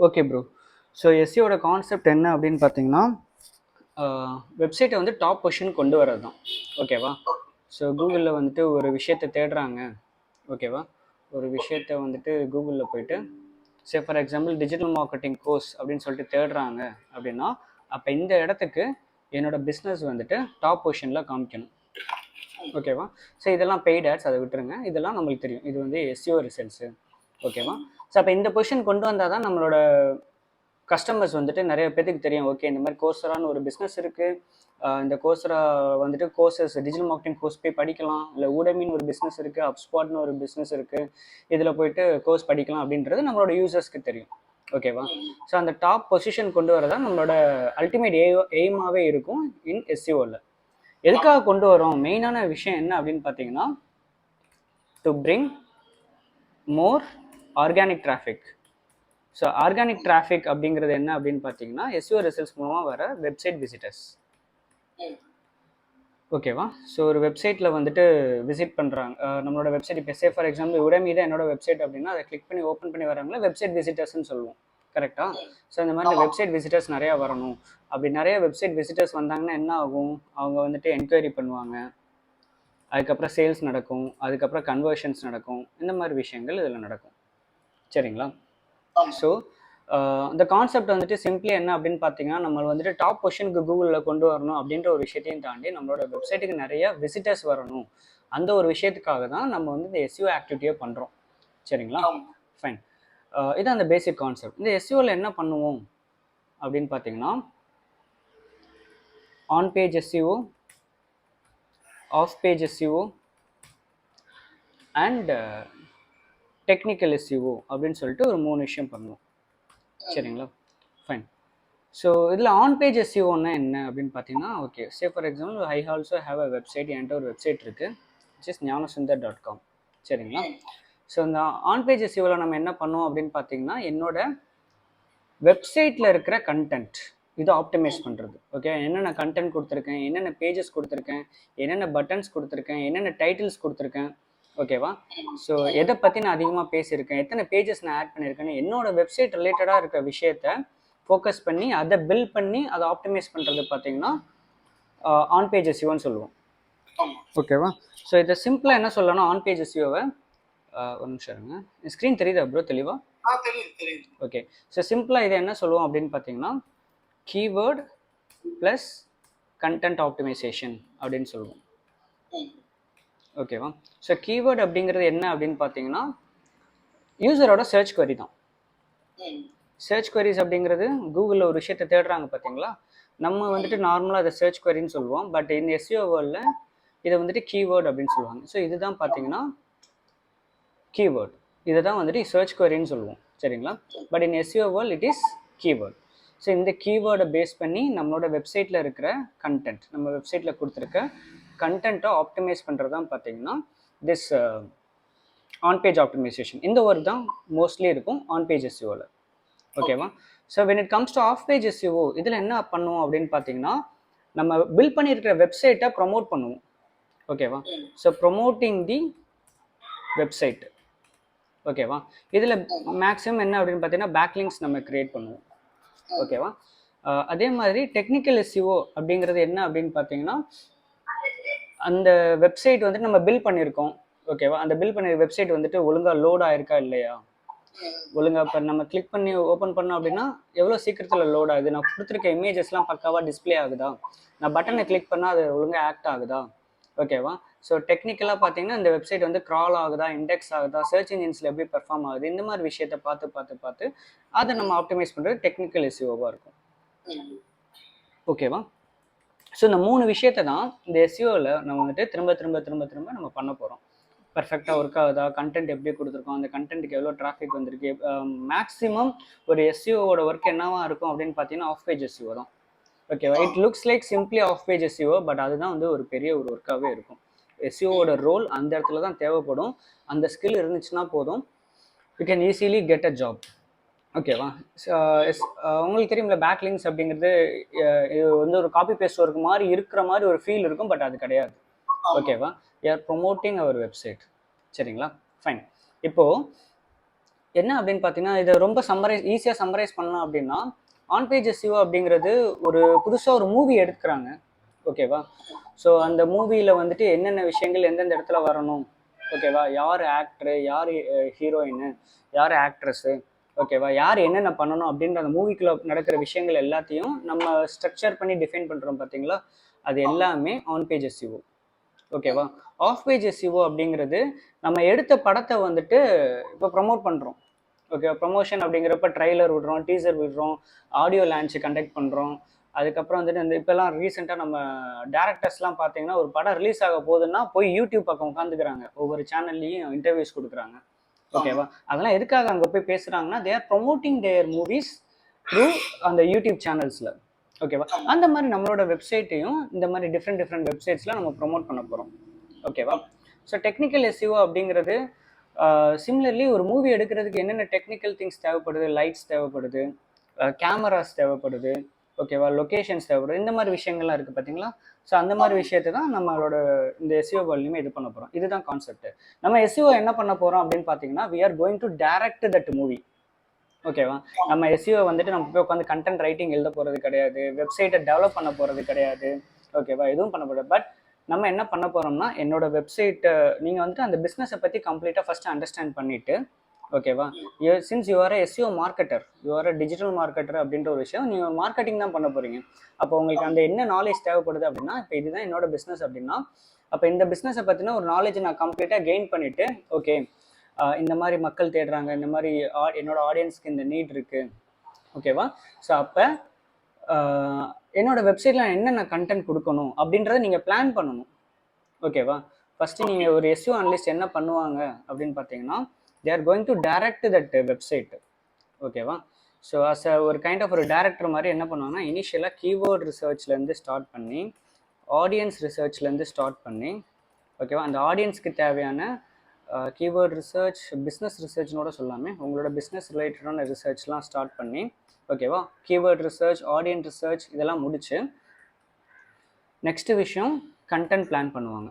Okay bro. So எஸ்சியோட concept என்ன அப்படின்னு பார்த்தீங்கன்னா, வெப்சைட்டை வந்து டாப் பொசிஷன் கொண்டு வரது தான். ஓகேவா? ஸோ கூகுளில் வந்துட்டு ஒரு விஷயத்தை தேடுறாங்க. ஓகேவா? ஒரு விஷயத்தை வந்துட்டு கூகுளில் போயிட்டு for example digital marketing course அப்படின்னு சொல்லிட்டு தேடுறாங்க அப்படின்னா, அப்போ இந்த இடத்துக்கு என்னோட பிஸ்னஸ் வந்துட்டு டாப் பொசிஷனில் காமிக்கணும். ஓகேவா? ஸோ இதெல்லாம் பெய்ட் ஆட்ஸ், அதை விட்டுருங்க. இதெல்லாம் நம்மளுக்கு தெரியும். இது வந்து எஸ்சிஓ ரிசல்ட்ஸு. ஓகேவா? ஸோ அப்போ இந்த பொசிஷன் கொண்டு வந்தால் தான் நம்மளோட கஸ்டமர்ஸ் வந்துட்டு நிறைய பேருக்கு தெரியும். ஓகே, இந்த மாதிரி கோர்ஸரான்னு ஒரு பிஸ்னஸ் இருக்குது. இந்த கோர்ஸரா வந்துட்டு கோர்சஸ் டிஜிட்டல் மார்க்கெட்டிங் கோர்ஸ் போய் படிக்கலாம். இல்லை ஊடமின்னு ஒரு பிஸ்னஸ் இருக்குது, அப்ஸ்பாட்னு ஒரு பிஸ்னஸ் இருக்குது, இதில் போயிட்டு கோர்ஸ் படிக்கலாம் அப்படின்றது நம்மளோட யூசர்ஸ்க்கு தெரியும். ஓகேவா? ஸோ அந்த டாப் பொசிஷன் கொண்டு வரதான் நம்மளோட அல்டிமேட் எய்மாகவே இருக்கும் இன் எஸ்சிஓவில். எதுக்காக கொண்டு வரோம், மெயினான விஷயம் என்ன அப்படின்னு பார்த்தீங்கன்னா, to bring more organic traffic. So organic traffic அப்படிங்கிறது என்ன அப்படின்னு பார்த்தீங்கன்னா, எஸ்இஓ ரிசல்ட்ஸ் மூலமாக வர வெப்சைட் விசிட்டர்ஸ். ஓகேவா? ஸோ ஒரு வெப்சைட்டில் வந்துட்டு விசிட் பண்ணுறாங்க. நம்மளோட வெப்சைட் இப்போ ஃபார் எக்ஸாம்பிள் உடமி தான் என்னோட வெப்சைட் அப்படின்னா, அதை கிளிக் பண்ணி ஓப்பன் பண்ணி வராங்களா வெப்சைட் விசிட்டர்ஸ்ன்னு சொல்லுவோம். கரெக்டாக? ஸோ இந்த மாதிரி வெப்சைட் விசிட்டர்ஸ் நிறையா வரணும். அப்படி நிறைய வெப்சைட் விசிட்டர்ஸ் வந்தாங்கன்னா என்ன ஆகும், அவங்க வந்துட்டு என்கொயரி பண்ணுவாங்க, அதுக்கப்புறம் சேல்ஸ் நடக்கும், அதுக்கப்புறம் கன்வர்ஷன்ஸ் நடக்கும். இந்த மாதிரி விஷயங்கள் இதில் நடக்கும். சரிங்களா? ஸோ இந்த கான்செப்ட் வந்துட்டு சிம்பிளி என்ன அப்படின்னு பார்த்தீங்கன்னா, நம்ம வந்துட்டு டாப் பொசிஷனுக்கு கூகுளில் கொண்டு வரணும் அப்படின்ற ஒரு விஷயத்தையும் தாண்டி நம்மளோட வெப்சைட்டுக்கு நிறைய விசிட்டர்ஸ் வரணும். அந்த ஒரு விஷயத்துக்காக தான் நம்ம வந்து இந்த எஸ்இஓ ஆக்டிவிட்டியை பண்ணுறோம். சரிங்களா? ஃபைன். இதான் அந்த பேசிக் கான்செப்ட். இந்த எஸ்இஓவில் என்ன பண்ணுவோம் அப்படின்னு பார்த்தீங்கன்னா, on page SEO, off page SEO and technical SEO அப்படின்னு சொல்லிட்டு ஒரு 3 விஷயம் பண்ணுவோம். சரிங்களா? ஃபைன். ஸோ இதில் ஆன் பேஜ் எஸ்இஓன்னா என்ன அப்படின்னு பார்த்தீங்கன்னா, okay for example I also have a website. என்கிட்ட ஒரு வெப்சைட் இருக்குது, ஞானசுந்தர்.com. சரிங்களா? ஸோ இந்த ஆன் பேஜ் எஸ்இஓவில் நம்ம என்ன பண்ணுவோம் அப்படின்னு பார்த்தீங்கன்னா, என்னோட வெப்சைட்டில் இருக்கிற கண்டென்ட் இதை ஆப்டிமைஸ் பண்ணுறது. ஓகே, என்னென்ன கண்டென்ட் கொடுத்துருக்கேன், என்னென்ன பேஜஸ் கொடுத்துருக்கேன், என்னென்ன பட்டன்ஸ் கொடுத்துருக்கேன், என்னென்ன டைட்டில்ஸ் கொடுத்துருக்கேன். ஓகேவா? ஸோ எதை பற்றி நான் அதிகமாக பேசியிருக்கேன், எத்தனை பேஜஸ் நான் ஆட் பண்ணியிருக்கேன்னு என்னோட வெப்சைட் ரிலேட்டடாக இருக்கிற விஷயத்த ஃபோக்கஸ் பண்ணி அதை பில்ட் பண்ணி அதை ஆப்டிமைஸ் பண்ணுறது பார்த்தீங்கன்னா ஆன் பேஜ் எஸ்இஓன்னு சொல்லுவோம். ஓகேவா? ஸோ இதை சிம்பிளாக என்ன சொல்லணும், ஆன் பேஜ் எஸ்இஓவை ஒரு நிமிஷம் இருங்க, ஸ்க்ரீன் தெரியுதா ப்ரோ தெளிவாக? ஓகே. ஸோ சிம்பிளாக இதை என்ன சொல்லுவோம் அப்படின்னு பார்த்தீங்கன்னா, கீவேர்டு ப்ளஸ் கண்டென்ட் ஆப்டிமைசேஷன் அப்படின்னு சொல்லுவோம். ஓகேவா? ஸோ கீவேர்டு அப்படிங்கிறது என்ன அப்படின்னு பார்த்தீங்கன்னா, யூசரோட சர்ச் குவரி தான். சர்ச் குவரிஸ் அப்படிங்கிறது கூகுளில் ஒரு விஷயத்தை தேடுறாங்க பார்த்தீங்களா, நம்ம வந்துட்டு நார்மலாக அதை சர்ச் குவரின்னு சொல்லுவோம். பட் இந்த எஸ்இஓ வேர்ல்டில் இதை வந்துட்டு கீவேர்டு அப்படின்னு சொல்லுவாங்க. ஸோ இதுதான் பார்த்தீங்கன்னா கீவேர்டு, இதை தான் வந்துட்டு சர்ச் குவரின்னு சொல்லுவோம். சரிங்களா? But in SEO world it is keyword. So இந்த கீவேர்டை பேஸ் பண்ணி நம்மளோட வெப்சைட்டில் இருக்கிற கண்டென்ட், நம்ம வெப்சைட்டில் கொடுத்துருக்க கண்டென்ட்டை ஆப்டிமைஸ் பண்ணுறது தான் பார்த்தீங்கன்னா திஸ் ஆன் பேஜ் ஆப்டிமைசேஷன். இந்த ஒர்க் தான் மோஸ்ட்லி இருக்கும் ஆன் பேஜ் எஸ்இஓவில். ஓகேவா? So when it comes to off page SEO, இதில் என்ன பண்ணுவோம் அப்படின்னு பார்த்தீங்கன்னா, நம்ம பில்ட் பண்ணியிருக்கிற வெப்சைட்டை ப்ரொமோட் பண்ணுவோம். ஓகேவா? ஸோ ப்ரொமோட்டிங் தி வெப்சைட். ஓகேவா? இதில் மேக்ஸிமம் என்ன அப்படின்னு பார்த்தீங்கன்னா பேக்லிங்ஸ் நம்ம கிரியேட் பண்ணுவோம். ஓகேவா? அதே மாதிரி டெக்னிக்கல் எஸ்இஓ அப்படிங்கிறது என்ன அப்படின்னு பார்த்தீங்கன்னா, அந்த வெப்சைட் வந்துட்டு நம்ம பில்ட் பண்ணியிருக்கோம். ஓகேவா? அந்த பில்ட் பண்ண வெப்சைட் வந்துட்டு ஒழுங்காக லோட் ஆயிருக்கா இல்லையா, ஒழுங்காக இப்போ நம்ம கிளிக் பண்ணி ஓப்பன் பண்ணோம் அப்படின்னா எவ்வளோ சீக்கிரத்தில் லோட் ஆகுது, நான் கொடுத்துருக்க இமேஜஸ்லாம் பக்காவாக டிஸ்பிளே ஆகுதா, நான் பட்டனை கிளிக் பண்ணால் அது ஒழுங்காக ஆக்ட் ஆகுதா. ஓகேவா? ஸோ டெக்னிக்கலாக பார்த்தீங்கன்னா இந்த வெப்சைட் வந்து க்ரால் ஆகுதா, இண்டெக்ஸ் ஆகுதா, சர்ச் இன்ஜின்ஸில் எப்படி பெர்ஃபார்ம் ஆகுது, இந்த மாதிரி விஷயத்தை பார்த்து அதை நம்ம ஆப்டிமைஸ் பண்ணுறது டெக்னிக்கல் எஸ்இஓவாக இருக்கும். ஓகேவா? ஸோ இந்த 3 விஷயத்தை தான் இந்த எஸ்இஓவில் நம்ம வந்துட்டு திரும்ப நம்ம பண்ண போகிறோம். பர்ஃபெக்டாக ஒர்க் ஆகுதா, கண்டென்ட் எப்படி கொடுத்துருக்கோம், அந்த கண்டென்ட்டுக்கு எவ்வளோ டிராஃபிக் வந்திருக்கு. மேக்ஸிமம் ஒரு எஸ்இஓவோட ஒர்க் என்னவா இருக்கும் அப்படின்னு பார்த்தீங்கன்னா ஆஃப் பேஜ் எஸ்இஓ தான். ஓகேவா? It looks like simply off page SEO, but அதுதான் வந்து ஒரு பெரிய ஒரு ஒர்க்காகவே இருக்கும். எஸ்இஓவோட ரோல் அந்த இடத்துல தான் தேவைப்படும். அந்த ஸ்கில் இருந்துச்சுன்னா போதும், you can easily get a job. ஓகேவா? உங்களுக்கு தெரியும்ல, பேக்லிங்ஸ் அப்படிங்கிறது இது வந்து ஒரு காப்பி பேஸ்ட் ஒர்க் மாதிரி இருக்கிற மாதிரி ஒரு ஃபீல் இருக்கும், பட் அது கிடையாது. ஓகேவா? You are promoting our website. சரிங்களா? ஃபைன். இப்போது என்ன அப்படின்னு பார்த்தீங்கன்னா, இதை ரொம்ப ஈஸியாக சம்மரைஸ் பண்ணலாம் அப்படின்னா, ஆன் பேஜ் எஸ்இஓ அப்படிங்கிறது ஒரு புதுசாக ஒரு மூவி எடுக்கிறாங்க, ஓகேவா? ஸோ அந்த மூவியில் வந்துட்டு என்னென்ன விஷயங்கள் எந்தெந்த இடத்துல வரணும், ஓகேவா? யார் ஆக்டரு, யார் ஹீரோயினு, யார் ஆக்ட்ரஸு, ஓகேவா? யார் என்னென்ன பண்ணணும் அப்படின்ற அந்த மூவிக்குள்ள நடக்கிற விஷயங்கள் எல்லாத்தையும் நம்ம ஸ்ட்ரக்சர் பண்ணி டிஃபைன் பண்ணுறோம் பார்த்தீங்களா? அது எல்லாமே ஆன் பேஜ் எஸ்இஓ, ஓகேவா? ஆஃப் பேஜ் எஸ்இஓ அப்படிங்கிறது நம்ம எடுத்த படத்தை வந்துட்டு இப்போ ப்ரமோட் பண்ணுறோம், ஓகே? ப்ரமோஷன் அப்படிங்கிறப்ப ட்ரைலர் விடுறோம், டீசர் விடுறோம், ஆடியோ லான்ச் கண்டக்ட் பண்ணுறோம். அதுக்கப்புறம் வந்துட்டு இந்த இப்போல்லாம் ரீசெண்டாக நம்ம டேரக்டர்ஸ்லாம் பார்த்தீங்கன்னா ஒரு படம் ரிலீஸ் ஆக போகுதுன்னா போய் யூடியூப் பக்கம் உட்காந்துக்கிறாங்க, ஒவ்வொரு சேனல்லையும் இன்டர்வியூஸ் கொடுக்குறாங்க, ஓகேவா? அதெல்லாம் எதுக்காக அங்கே போய் பேசுகிறாங்கன்னா, they are promoting their movies through அந்த யூடியூப் சேனல்ஸில், ஓகேவா? அந்த மாதிரி நம்மளோட வெப்சைட்டையும் இந்த மாதிரி டிஃப்ரெண்ட் வெப்சைட்ஸில் நம்ம ப்ரொமோட் பண்ண போகிறோம், ஓகேவா? ஸோ டெக்னிக்கல் எஸ்இஓ அப்படிங்கிறது சிமிலர்லி ஒரு மூவி எடுக்கிறதுக்கு என்னென்ன டெக்னிக்கல் திங்ஸ் தேவைப்படுது, லைட்ஸ் தேவைப்படுது, கேமராஸ் தேவைப்படுது, ஓகேவா? லொக்கேஷன்ஸ் தேவைப்படுது, இந்த மாதிரி விஷயங்கள்லாம் இருக்குது பார்த்தீங்களா? ஸோ அந்த மாதிரி விஷயத்தை தான் நம்மளோட இந்த எஸ்இஓ வேர்ல்ட்லையுமே இது பண்ண போகிறோம். இதுதான் கான்செப்ட். நம்ம எஸ்இஓ என்ன பண்ண போகிறோம் அப்படின்னு பார்த்தீங்கன்னா, we are going to direct that movie, ஓகேவா? நம்ம எஸ்இஓ வந்துட்டு நம்ம போய் உட்காந்து கண்டென்ட் ரைட்டிங் எழுத போகிறது கிடையாது, வெப்சைட்டை டெவலப் பண்ண போகிறது கிடையாது, ஓகேவா? எதுவும் பண்ண போகிறது. பட் நம்ம என்ன பண்ண போகிறோம்னா, என்னோட வெப்சைட்டை நீங்கள் வந்துட்டு அந்த பிஸ்னஸை பற்றி கம்ப்ளீட்டாக ஃபஸ்ட்டு அண்டர்ஸ்டாண்ட் பண்ணிவிட்டு, ஓகேவா? Since you are SEO marketer, you are digital marketer அப்படின்ற ஒரு விஷயம், நீங்கள் மார்க்கெட்டிங் தான் பண்ண போகிறீங்க. அப்போ உங்களுக்கு அந்த என்ன நாலேஜ் தேவைப்படுது அப்படின்னா, இப்போ இதுதான் என்னோட பிஸ்னஸ் அப்படின்னா, அப்போ இந்த பிஸ்னஸை பற்றின ஒரு நாலேஜ் நான் கம்ப்ளீட்டாக கெயின் பண்ணிவிட்டு, ஓகே இந்த மாதிரி மக்கள் தேடுறாங்க, இந்த மாதிரி என்னோட ஆடியன்ஸ்க்கு இந்த நீட் இருக்குது, ஓகேவா? ஸோ அப்போ என்னோட வெப்சைட்டில் என்னென்ன கண்டென்ட் கொடுக்கணும் அப்படின்றத நீங்கள் பிளான் பண்ணணும், ஓகேவா? ஃபஸ்ட்டு நீங்கள் ஒரு எஸ்இஓ அனலிஸ்ட் என்ன பண்ணுவாங்க அப்படின்னு பார்த்தீங்கன்னா, they are going to direct that website, ஓகேவா? ஸோ ஒரு கைண்ட் ஆஃப் ஒரு டேரக்டர் மாதிரி என்ன பண்ணுவாங்கன்னா, இனிஷியலாக கீவேர்ட் ரிசர்ச்லேருந்து ஸ்டார்ட் பண்ணி, ஆடியன்ஸ் ரிசர்ச்லேருந்து ஸ்டார்ட் பண்ணி, ஓகேவா? அந்த ஆடியன்ஸ்க்கு தேவையான கீவேர்ட் ரிசர்ச், பிஸ்னஸ் ரிசர்ச்னோட சொல்லாமே, உங்களோட பிஸ்னஸ் ரிலேட்டடான ரிசர்ச்லாம் ஸ்டார்ட் பண்ணி, ஓகேவா? கீவேர்ட் ரிசர்ச், ஆடியன்ஸ் ரிசர்ச் இதெல்லாம் முடிச்சு நெக்ஸ்ட் விஷயம் கண்டென்ட் பிளான் பண்ணுவாங்க,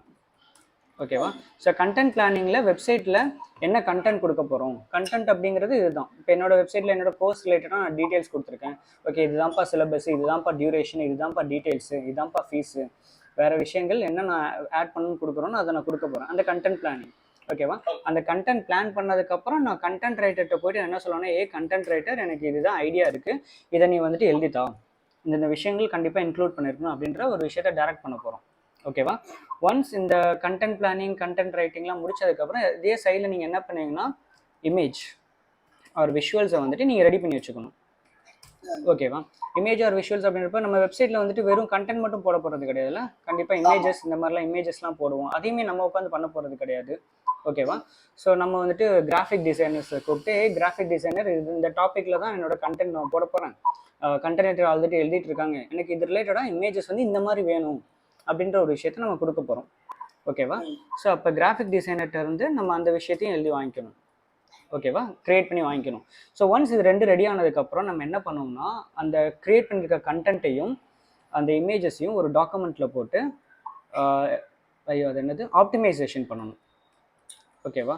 ஓகேவா? ஸோ கண்டென்ட் பிளானிங்கில் வெப்சைட்டில் என்ன கண்டென்ட் கொடுக்க போகிறோம், கண்டென்ட் அப்படிங்கிறது இதுதான். இப்போ என்னோட வெப்சைட்டில் என்னோட கோர்ஸ் ரிலேட்டடாக நான் டீட்டெயில்ஸ் கொடுத்துருக்கேன், ஓகே? இதுதான்ப்பா சிலபஸ், இதுதான்ப்பா டியூரேஷன், இதுதான்ப்பா டீட்டெயில்ஸு, இதுதான்ப்பா ஃபீஸு, வேறு விஷயங்கள் என்ன நான் ஆட் பண்ணணும்னு கொடுக்குறோன்னு அதை நான் கொடுக்க போகிறேன், அந்த கண்டென்ட் பிளானிங், ஓகேவா? அந்த கண்டென்ட் பிளான் பண்ணதுக்கப்புறம் நான் கண்டென்ட் ரைட்டர்கிட்ட போய்ட்டு என்ன சொல்லணும்னா, கண்டென்ட் ரைட்டர் எனக்கு இதுதான் ஐடியா இருக்குது, இதை நீ வந்துட்டு எழுதித்தா, இந்த விஷயங்கள் கண்டிப்பாக இன்க்ளூட் பண்ணியிருக்கணும் அப்படின்ற ஒரு விஷயத்தை டைரக்ட் பண்ண போகிறோம், ஓகேவா? ஒன்ஸ் இந்த கண்டென்ட் பிளானிங், கண்டென்ட் ரைட்டிங்லாம் முடிச்சதுக்கப்புறம் இதே சைடில் நீங்கள் என்ன பண்ணுவீங்கன்னா, இமேஜ் ஆர் விஷுவல்ஸை வந்துட்டு நீங்கள் ரெடி பண்ணி வச்சுக்கணும், ஓகேவா? இமேஜ் ஆர் விஷுவல்ஸ் அப்படின்றப்ப நம்ம வெப்சைட்டில் வந்துட்டு வெறும் கண்டென்ட் மட்டும் போட போகிறது கிடையாதுல்ல, கண்டிப்பாக இமேஜஸ் இந்த மாதிரிலாம் இமேஜஸ்லாம் போடுவோம், அதையுமே நம்ம உட்காந்து பண்ண போகிறது கிடையாது, ஓகேவா? ஸோ நம்ம வந்துட்டு கிராஃபிக் டிசைனர்ஸை கூப்பிட்டு, கிராஃபிக் டிசைனர் இந்த டாப்பிக்கில் தான் என்னோட கண்டென்ட் நான் போட போகிறேன், கண்டென்ட் ஆல்ரெடி எழுதிட்டு இருக்காங்க, எனக்கு இது ரிலேட்டடாக இமேஜஸ் வந்து இந்த மாதிரி வேணும் அப்படின்ற ஒரு விஷயத்தை நம்ம கொடுக்க போகிறோம், ஓகேவா? ஸோ அப்போ கிராஃபிக் டிசைனர்கிட்ட இருந்து நம்ம அந்த விஷயத்தையும் எழுதி வாங்கிக்கணும், ஓகேவா? க்ரியேட் பண்ணி வாங்கிக்கணும். ஸோ ஒன்ஸ் இது ரெண்டு ரெடி ஆனதுக்கப்புறம் நம்ம என்ன பண்ணுவோம்னா, அந்த க்ரியேட் பண்ணியிருக்க கண்டென்ட்டையும் அந்த இமேஜஸையும் ஒரு டாக்குமெண்ட்டில் போட்டு அது என்னது ஆப்டிமைசேஷன் பண்ணணும், ஓகேவா?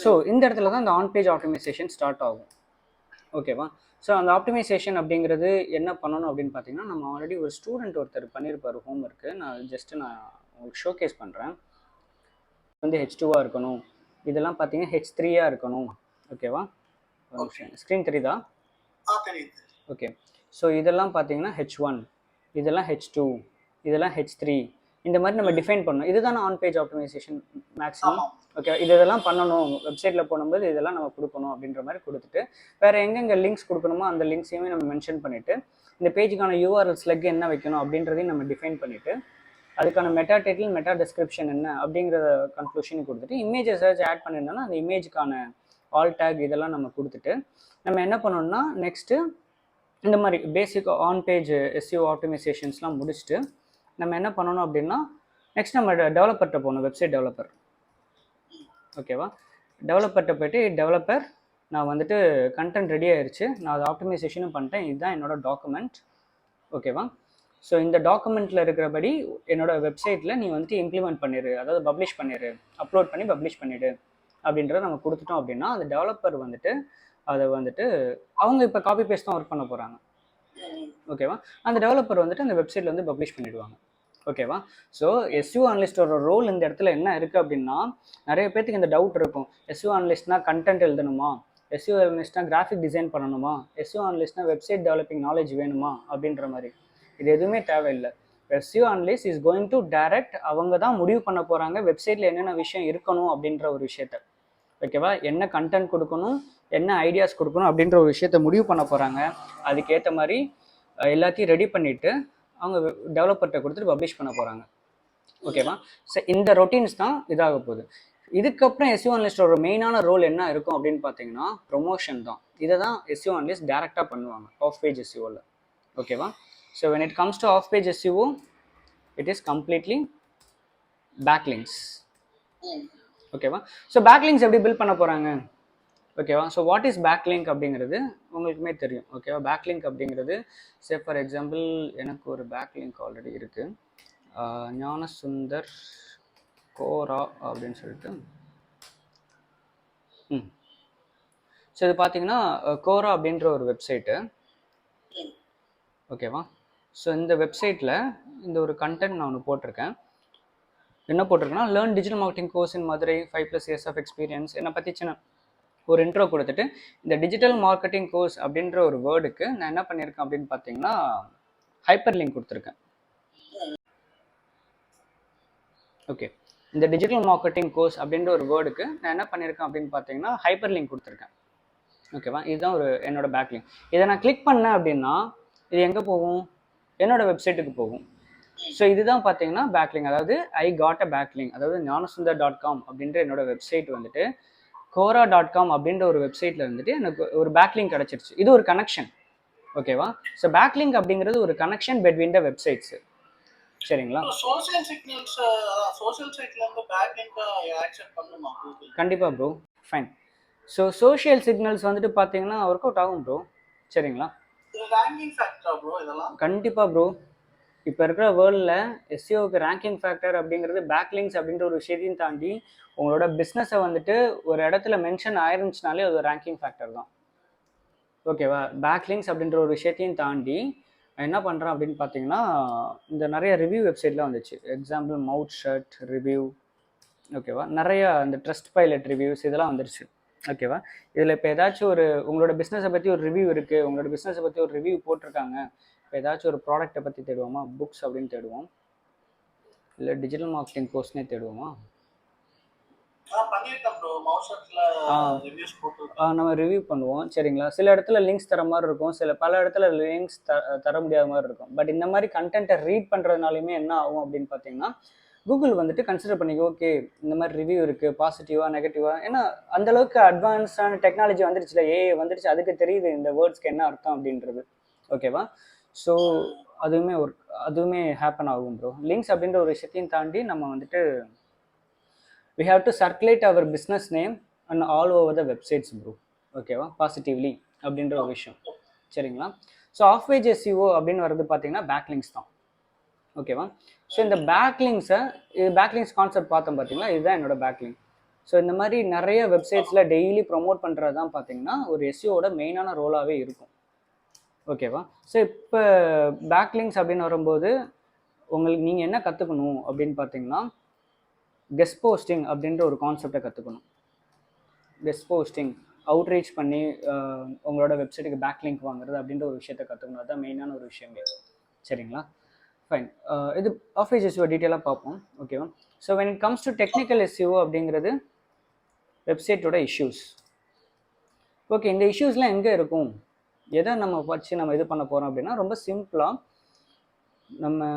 ஸோ இந்த இடத்துல தான் அந்த ஆன் பேஜ் ஆப்டிமைசேஷன் ஸ்டார்ட் ஆகும், ஓகேவா? ஸோ அந்த ஆப்டிமைசேஷன் அப்படிங்கிறது என்ன பண்ணணும் அப்படின்னு பார்த்தீங்கன்னா, நம்ம ஆல்ரெடி ஒரு ஸ்டூடெண்ட் ஒருத்தர் பண்ணியிருப்பார் ஹோம் ஒர்க்கு, நான் உங்களுக்கு ஷோகேஸ் பண்ணுறேன். வந்து H2 இருக்கணும், இதெல்லாம் பார்த்தீங்கன்னா H3 இருக்கணும், ஓகேவா? ஸ்க்ரீன் தெரியுதா? ஓகே. ஸோ இதெல்லாம் பார்த்தீங்கன்னா H1, இதெல்லாம் H2, இதெல்லாம் H3, இந்த மாதிரி நம்ம டிஃபைன் பண்ணணும். இதுதான் on page optimisation maximum, okay? இதெல்லாம் பண்ணணும், வெப்சைட்டில் போகும்போது இதெல்லாம் நம்ம கொடுக்கணும் அப்படின்ற மாதிரி கொடுத்துட்டு, வேறு எங்கெங்கே லிங்க்ஸ் கொடுக்கணுமோ அந்த லிங்க்ஸையுமே நம்ம மென்ஷன் பண்ணிவிட்டு, இந்த பேஜுக்கான URL ஸ்லெக் என்ன வைக்கணும் அப்படின்றதையும் நம்ம டிஃபைன் பண்ணிவிட்டு, அதுக்கான மெட்டா டைட்டில், மெட்டா டிஸ்கிரிப்ஷன் என்ன அப்படிங்கிற கன்க்ளூஷன் கொடுத்துட்டு, இமேஜஸ் ஏதாச்சும் ஆட் பண்ணியிருந்தோம்னா அந்த இமேஜுக்கான ஆல் டேக் இதெல்லாம் நம்ம கொடுத்துட்டு, நம்ம என்ன பண்ணணும்னா நெக்ஸ்ட்டு இந்த மாதிரி பேசிக் ஆன் பேஜ் எஸ்இஓ ஆப்டிமைசேஷன்ஸ்லாம் முடிச்சுட்டு நம்ம என்ன பண்ணணும் அப்படின்னா, நெக்ஸ்ட் நம்ம டெவலப்பர்கிட்ட போகணும், வெப்சைட் டெவலப்பர், ஓகேவா? டெவலப்பர்கிட்ட போய்ட்டு, டெவலப்பர் நான் வந்துட்டு கண்டென்ட் ரெடி ஆயிடுச்சு, நான் அதை ஆப்டிமைசேஷனும் பண்ணிட்டேன், இதுதான் என்னோட டாக்குமெண்ட், ஓகேவா? ஸோ இந்த டாக்குமெண்ட்டில் இருக்கிறபடி என்னோட வெப்சைட்டில் நீ வந்துட்டு இம்ப்ளிமெண்ட் பண்ணிடு, அதாவது பப்ளிஷ் பண்ணிடு, அப்லோட் பண்ணி பப்ளிஷ் பண்ணிவிடு, அப்படின்றத நம்ம கொடுத்துட்டோம் அப்படின்னா அந்த டெவலப்பர் வந்துட்டு அதை வந்துட்டு அவங்க இப்போ காப்பி பேஸ்ட் தான் ஒர்க் பண்ண போகிறாங்க. ஓகேவா? அந்த டெவலப்பர் வந்துட்டு அந்த வெப்சைட்டில் வந்து பப்ளிஷ் பண்ணிடுவாங்க. ஓகேவா? ஸோ எஸ்யூ அனலிஸ்டோட ரோல் இந்த இடத்துல என்ன இருக்குது அப்படின்னா, நிறைய பேத்துக்கு இந்த டவுட் இருக்கும். எஸ்யூ அனலிஸ்ட்னா கண்டென்ட் எழுதணுமா, எஸ்யூ அனலிஸ்ட்னா கிராஃபிக் டிசைன் பண்ணணுமா, எஸ்யூ அனலிஸ்ட்னா வெப்சைட் டெவலப்பிங் நாலேஜ் வேணுமா அப்படின்ற மாதிரி. இது எதுவுமே தேவையில்லை. SEO analyst is going to direct அவங்க தான் முடிவு பண்ண போகிறாங்க வெப்சைட்டில் என்னென்ன விஷயம் இருக்கணும் அப்படின்ற ஒரு விஷயத்த. ஓகேவா? என்ன கண்டென்ட் கொடுக்கணும், என்ன ஐடியாஸ் கொடுக்கணும் அப்படின்ற ஒரு விஷயத்த முடிவு பண்ண போகிறாங்க. அதுக்கேற்ற மாதிரி எல்லாத்தையும் ரெடி பண்ணிவிட்டு அவங்க டெவலப்பர்கிட்ட கொடுத்துட்டு பப்ளிஷ் பண்ண போகிறாங்க. ஓகேவா? ஸோ இந்த ரொட்டீன்ஸ் தான் இதாக போகுது. இதுக்கப்புறம் எஸ்யூ அனலிஸ்டோட மெயினான ரோல் என்ன இருக்கும் அப்படின்னு பார்த்தீங்கன்னா ப்ரொமோஷன் தான். இதை தான் எஸ்யூ அனலிஸ்ட் டேரெக்டாக பண்ணுவாங்க ஆஃப் பேஜ் எஸ்யூவில். ஓகேவா? So when it comes to off page SEO, it is completely backlinks. ஓகேவா? ஸோ பேக்லிங்க்ஸ் எப்படி பில்ட் பண்ண போகிறாங்க? ஓகேவா? ஸோ வாட் இஸ் பேக்லிங்க் அப்படிங்கிறது உங்களுக்குமே தெரியும். ஓகேவா? பேக்லிங்க் அப்படிங்கிறது சே ஃபார் எக்ஸாம்பிள் எனக்கு ஒரு பேக்லிங்க் ஆல்ரெடி இருக்குது. ஞானசுந்தர் கோரா அப்படின்னு சொல்லிட்டு. ஸோ இது பார்த்தீங்கன்னா கோரா அப்படின்ற ஒரு வெப்சைட்டு. ஓகேவா? ஸோ இந்த வெப்சைட்டில் இந்த ஒரு கண்டென்ட் நான் ஒன்று போட்டிருக்கேன். என்ன போட்டிருக்கேன்னா, learn digital marketing course in Madurai 5+ years of experience. என்னை பற்றி சின்ன ஒரு இன்ட்ரோ கொடுத்துட்டு இந்த டிஜிட்டல் மார்க்கெட்டிங் கோர்ஸ் அப்படின்ற ஒரு வேர்டுக்கு நான் என்ன பண்ணியிருக்கேன் அப்படின்னு பார்த்தீங்கன்னா ஹைப்பர் லிங்க் கொடுத்துருக்கேன். ஓகே, இந்த டிஜிட்டல் மார்க்கெட்டிங் கோர்ஸ் அப்படின்ற ஒரு வேர்டுக்கு நான் என்ன பண்ணியிருக்கேன் அப்படின்னு பார்த்தீங்கன்னா ஹைப்பர் லிங்க் கொடுத்துருக்கேன். ஓகேவா? இதுதான் ஒரு என்னோட பேக்லிங்க். இதை நான் கிளிக் பண்ணேன் அப்படின்னா இது எங்கே போகும்? என்னோட வெப்சைட்டுக்கு போகும். ஸோ இதுதான் பார்த்தீங்கன்னா பேக்லிங்க். அதாவது ஐ காட் அ பேக்லிங்க். அதாவது ஞானசுந்தர்.com அப்படின்ற என்னோட வெப்சைட் வந்துட்டு கோரா.com அப்படின்ற ஒரு வெப்சைட்டில் வந்துட்டு எனக்கு ஒரு பேக்லிங்க் கிடச்சிருச்சு. இது ஒரு கனெக்ஷன். ஓகேவா? ஸோ பேக்லிங்க் அப்படிங்கிறது ஒரு கனெக்ஷன் பிட்வீன் த வெப்சைட்ஸ். சரிங்களா? கண்டிப்பாக bro. Fine. So social signals வந்துட்டு பார்த்தீங்கன்னா ஒர்க் அவுட் ஆகும் ப்ரோ. சரிங்களா? கண்டிப்பாக ப்ரோ. இப்போ இருக்கிற வேர்ல்டில் எஸ்சிஓக்கு ரேங்கிங் ஃபேக்டர் அப்படிங்கிறது பேக்லிங்க்ஸ் அப்படின்ற ஒரு விஷயத்தையும் தாண்டி உங்களோட பிஸ்னஸை வந்துட்டு ஒரு இடத்துல மென்ஷன் ஆயிருந்துச்சுனாலே அது ஒரு ரேங்கிங் ஃபேக்டர் தான். ஓகேவா? பேக்லிங்க்ஸ் அப்படின்ற ஒரு விஷயத்தையும் தாண்டி என்ன பண்ணுறேன் அப்படின்னு பார்த்தீங்கன்னா இந்த நிறைய ரிவ்யூ வெப்சைட்லாம் வந்துச்சு. எக்ஸாம்பிள் மவுத் ஷர்ட் ரிவ்யூ. ஓகேவா? நிறைய இந்த ட்ரஸ்ட் பைலட் ரிவ்யூஸ் இதெல்லாம் வந்துருச்சு. ஓகேவா? இதில் இப்போ ஏதாச்சும் ஒரு உங்களோட பிஸ்னஸை பற்றி ஒரு ரிவ்யூ இருக்குது, உங்களோட பிஸ்னஸை பற்றி ஒரு ரிவ்யூ போட்டிருக்காங்க. இப்போ ஏதாச்சும் ஒரு ப்ராடக்ட்டை பற்றி தேடுவோமா? புக்ஸ் அப்படின்னு தேடுவோம், இல்லை டிஜிட்டல் மார்க்கெட்டிங் கோர்ஸ்னே தேடுவோமா? நம்ம ரிவ்யூ பண்ணுவோம். சரிங்களா? சில இடத்துல லிங்க்ஸ் தர மாதிரி இருக்கும், பல இடத்துல லிங்க்ஸ் தர முடியாத மாதிரி இருக்கும். பட் இந்த மாதிரி கண்டென்ட்டை ரீட் பண்ணுறதுனாலுமே என்ன ஆகும் அப்படின்னு பார்த்தீங்கன்னா கூகுள் வந்துட்டு கன்சிடர் பண்ணிக்கோ, ஓகே இந்த மாதிரி ரிவ்யூ இருக்குது, பாசிட்டிவாக நெகட்டிவாக. ஏன்னா அந்தளவுக்கு அட்வான்ஸான டெக்னாலஜி வந்துடுச்சுல, ஏஐ வந்துடுச்சு, அதுக்கு தெரியுது இந்த வேர்ட்ஸ்க்கு என்ன அர்த்தம் அப்படின்றது. ஓகேவா? ஸோ அதுவுமே ஹேப்பன் ஆகும் ப்ரோ. லிங்க்ஸ் அப்படின்ற ஒரு விஷயத்தையும் தாண்டி நம்ம வந்துட்டு we have to circulate our business name and all over the websites bro. ஓகேவா? பாசிட்டிவ்லி அப்படின்ற ஒரு விஷயம். சரிங்களா? ஸோ ஆஃப் பேஜ் எஸ்இஓ அப்படின்னு வர்றது பார்த்தீங்கன்னா பேக்லிங்க்ஸ் தான். ஓகேவா? ஸோ இந்த பேக்லிங்க்ஸ் கான்செப்ட் பார்த்தோம் பார்த்தீங்களா, இதுதான் என்னோட பேக்லிங்க். ஸோ இந்த மாதிரி நிறைய வெப்சைட்ஸில் டெய்லி ப்ரொமோட் பண்ணுறது தான் பார்த்தீங்கன்னா ஒரு எஸ்இஓட மெயினான ரோலாகவே இருக்கும். ஓகேவா? ஸோ இப்போ பேக்லிங்க்ஸ் அப்படின்னு வரும்போது உங்களுக்கு நீங்கள் என்ன கற்றுக்கணும் அப்படின்னு பார்த்தீங்கன்னா கெஸ்ட் போஸ்டிங் அப்படின்ற ஒரு கான்செப்டை கற்றுக்கணும். கெஸ்ட் போஸ்டிங் அவுட்ரீச் பண்ணி உங்களோட வெப்சைட்டுக்கு பேக்லிங்க் வாங்குறது அப்படின்ற ஒரு விஷயத்தை கற்றுக்கணும். அதுதான் மெயினான ஒரு விஷயமே. சரிங்களா? ஃபைன். இது ஆஃப் பேஜ் எஸ்இஓ டீட்டெயிலாக பார்ப்போம். ஓகேவா? So when it comes to technical SEO அப்படிங்கிறது வெப்சைட்டோட இஷ்யூஸ். ஓகே, இந்த இஷ்யூஸ்லாம் எங்கே இருக்கும், எதை நம்ம இது பண்ண போகிறோம் அப்படின்னா ரொம்ப சிம்பிளாக நம்ம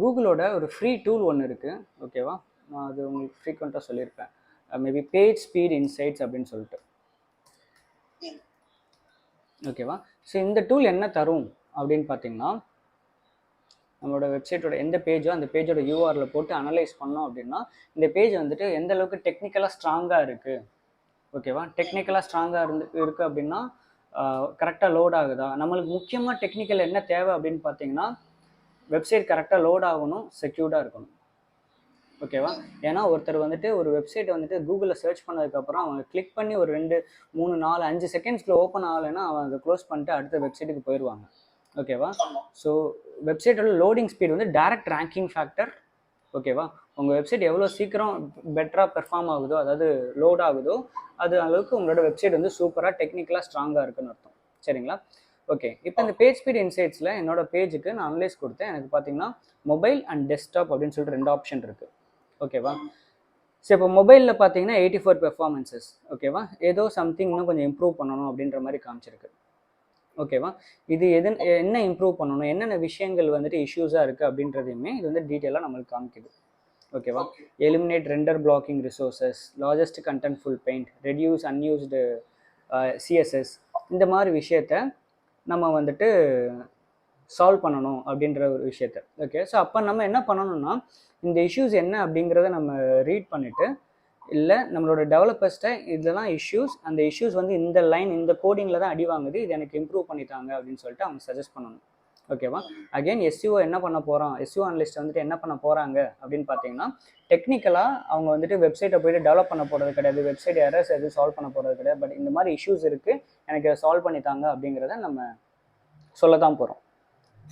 கூகுளோட ஒரு ஃப்ரீ டூல் ஒன்று இருக்குது. ஓகேவா? நான் அது உங்களுக்கு ஃப்ரீக்வெண்ட்டாக சொல்லியிருப்பேன். மேபி பேஜ் ஸ்பீட் இன்சைட்ஸ் அப்படின்னு சொல்லிட்டு. ஓகேவா? ஸோ இந்த டூல் என்ன தரும் அப்படின்னு பார்த்தீங்கன்னா நம்மளோட வெப்சைட்டோட எந்த பேஜோ அந்த பேஜோட யூஆரில் போட்டு அனலைஸ் பண்ணோம் அப்படின்னா இந்த பேஜ் வந்துட்டு எந்த அளவுக்கு டெக்னிக்கலாக ஸ்ட்ராங்காக இருக்குது. ஓகேவா? டெக்னிக்கலாக ஸ்ட்ராங்காக இருக்குது அப்படின்னா கரெக்டாக லோட் ஆகுதா. நம்மளுக்கு முக்கியமாக டெக்னிக்கல் என்ன தேவை அப்படின்னு பார்த்தீங்கன்னா வெப்சைட் கரெக்டாக லோட் ஆகணும், செக்யூர்டாக இருக்கணும். ஓகேவா? ஏன்னா ஒருத்தர் வந்துட்டு ஒரு வெப்சைட்டை வந்துட்டு கூகுளில் சர்ச் பண்ணதுக்கப்புறம் அவங்க கிளிக் பண்ணி ஒரு 2, 3, 4, 5 செகண்ட்ஸ்க்குள்ள ஓப்பன் ஆகலைன்னா அவன் அதை க்ளோஸ் பண்ணிட்டு அடுத்த வெப்சைட்டுக்கு போயிடுவாங்க. ஓகேவா? ஸோ வெப்சைட்டோட லோடிங் ஸ்பீட் வந்து டைரக்ட் ரேங்கிங் ஃபேக்டர். ஓகேவா? உங்கள் வெப்சைட் எவ்வளோ சீக்கிரம் பெட்டராக பெர்ஃபார்ம் ஆகுதோ, அதாவது லோட் ஆகுதோ, அது அளவுக்கு உங்களோட வெப்சைட் வந்து சூப்பராக டெக்னிக்கலாக ஸ்ட்ராங்காக இருக்குன்னு அர்த்தம். சரிங்களா? ஓகே, இப்போ இந்த பேஜ் ஸ்பீட் இன்சைட்ஸில் என்னோட பேஜுக்கு நான் அனலைஸ் கொடுத்தேன். எனக்கு பார்த்தீங்கன்னா மொபைல் அண்ட் டெஸ்க்டாப் அப்படின்னு சொல்லிட்டு 2 ஆப்ஷன் இருக்குது. ஓகேவா? ஸோ இப்போ மொபைலில் பார்த்தீங்கன்னா 84 பெர்ஃபார்மன்சஸ். ஓகேவா? ஏதோ சம்திங் இன்னும் கொஞ்சம் இம்ப்ரூவ் பண்ணணும் அப்படின்ற மாதிரி காமிச்சிருக்கு. ஓகேவா? இது என்ன இம்ப்ரூவ் பண்ணணும், என்னென்ன விஷயங்கள் வந்துட்டு இஷ்யூஸாக இருக்குது அப்படின்றதையுமே இது வந்து டீட்டெயிலாக நம்மளுக்கு காமிக்குது. ஓகேவா? Eliminate render blocking resources, largest contentful paint, reduce unused CSS, இந்த மாதிரி விஷயத்த நம்ம வந்துட்டு சால்வ் பண்ணணும் அப்படின்ற ஒரு விஷயத்த. ஓகே, ஸோ அப்போ நம்ம என்ன பண்ணணும்னா இந்த இஷ்யூஸ் என்ன அப்படிங்கிறத நம்ம ரீட் பண்ணிவிட்டு, இல்லை நம்மளோட டெவலப்பர்ஸ்ட்டை இதெல்லாம் இஷ்யூஸ், அந்த இஷ்யூஸ் வந்து இந்த லைன் இந்த கோடிங்கில் தான் அடி வாங்குது, இது எனக்கு இம்ப்ரூவ் பண்ணித்தாங்க அப்படின்னு சொல்லிட்டு அவங்க சஜஸ்ட் பண்ணணும். ஓகேவா? அகெயின் எஸ்யூஓ என்ன பண்ண போகிறோம், எஸ்யூஓ அனலிஸ்ட் வந்துட்டு என்ன பண்ண போகிறாங்க அப்படின்னு பார்த்தீங்கன்னா, டெக்னிக்கலாக அவங்க வந்துட்டு வெப்சைட்டை போய்ட்டு டெவலப் பண்ண போகிறது கிடையாது, வெப்சைட் எரர்ஸ் எதுவும் சால்வ் பண்ண போகிறது கிடையாது. பட் இந்த மாதிரி இஷ்யூஸ் இருக்குது, எனக்கு சால்வ் பண்ணித்தாங்க அப்படிங்கிறத நம்ம சொல்ல தான் போகிறோம்.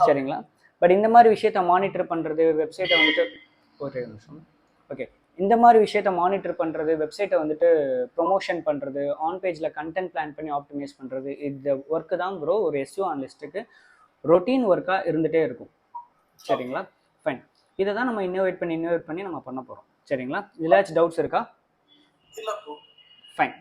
சரிங்களா? பட் இந்த மாதிரி விஷயத்த மானிட்டர் பண்ணுறது, வெப்சைட்டை வந்துட்டு ஒரு நிமிஷம். ஓகே, இந்த மாதிரி விஷயத்த மானிட்டர் பண்ணுறது, வெப்சைட்டை வந்துட்டு ப்ரொமோஷன் பண்ணுறது, ஆன் பேஜில் கண்டென்ட் பிளான் பண்ணி ஆப்டிமைஸ் பண்ணுறது, இந்த ஒர்க்கு தான் ப்ரோ ஒரு எஸ்யூஓ அனலிஸ்ட்டுக்கு ரொட்டீன் ஒர்க்காக இருந்துகிட்டே இருக்கும். சரிங்களா? ஃபைன். இதை தான் நம்ம இன்னோவேட் பண்ணி நம்ம பண்ண போகிறோம். சரிங்களா? இதில் டவுட்ஸ் இருக்கா? ஃபைன்.